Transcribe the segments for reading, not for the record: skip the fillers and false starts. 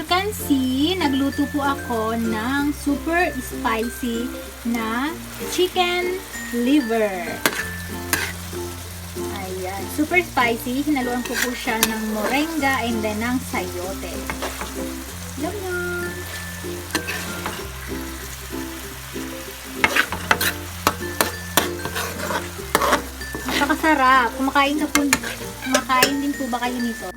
can see, nagluto po ako ng super spicy na chicken liver. Ayan, super spicy. Hinaluan ko po siya ng moringa and then ng sayote. Yum yum! Napakasarap. Kumakain din po ba kayo nito?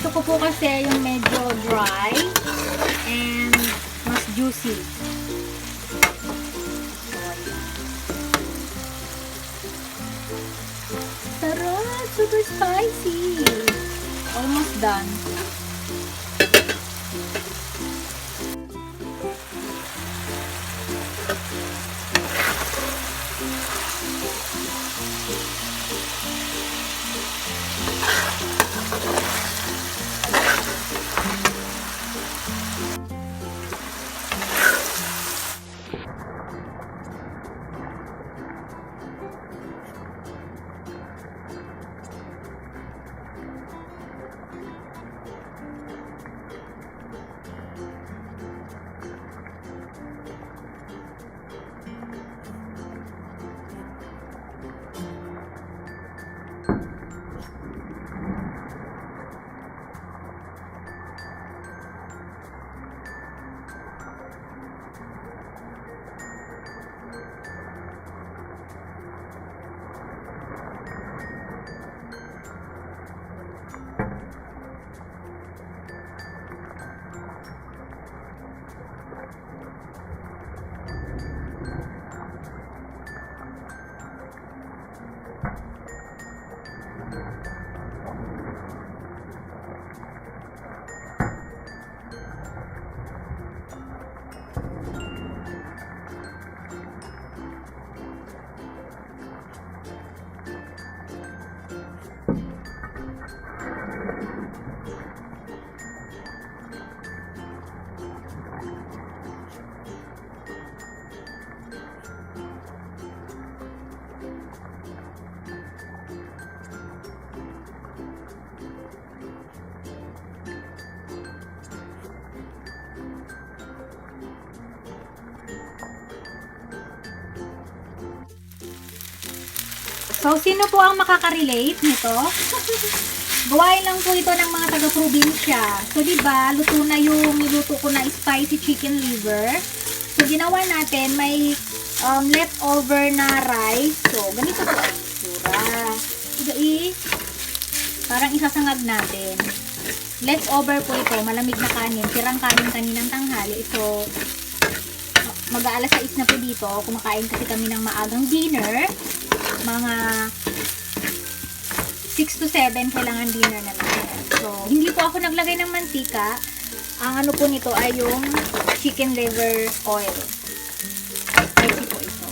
Gusto ko po kasi yung medyo dry and mas juicy. Sarap! Super spicy! Almost done. So, sino po ang makaka-relate nito? Gawain lang po ito ng mga taga-probinsya. So, diba, luto na yung niluto ko na spicy chicken liver. So, ginawa natin, may leftover na rice. So, ganito po ang itsura. Parang isasangag natin. Leftover po ito, malamig na kanin. Tirang kanin kaninang tanghali. So, mag-aalas 6 na po dito. Kumakain kasi kami ng maagang dinner. Mga 6 to 7 kailangan dinner na natin. So, hindi po ako naglagay ng mantika. Ang ano po nito ay yung chicken liver oil. Spicy po ito.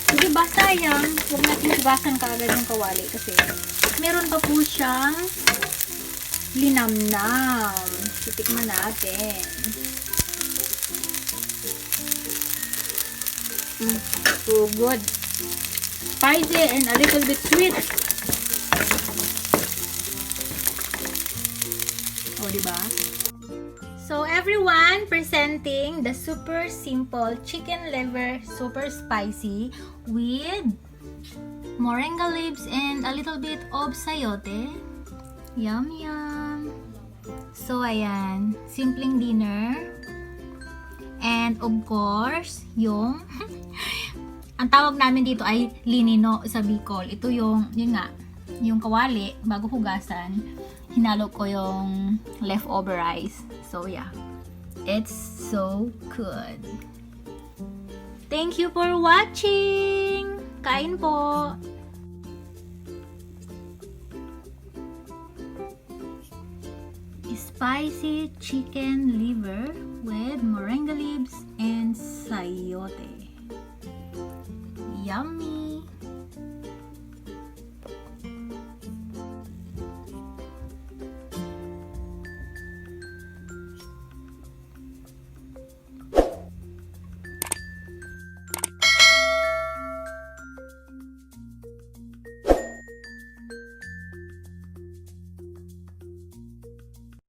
So, diba sayang? Huwag natin hugasan kaagad yung kawali kasi meron pa po siyang linamnam. Titikman natin. So good. Spicy and a little bit sweet. O, diba? So everyone, presenting the super simple chicken liver, super spicy with moringa leaves and a little bit of sayote. Yum yum. So ayan, simpleng dinner. And of course, yung ang tawag namin dito ay linino sa Bicol. Ito yung, yun nga, yung kawali, bago hugasan, hinalo ko yung leftover rice. So yeah, it's so good. Thank you for watching! Kain po! Spicy chicken liver with moringa leaves and sayote. Yummy!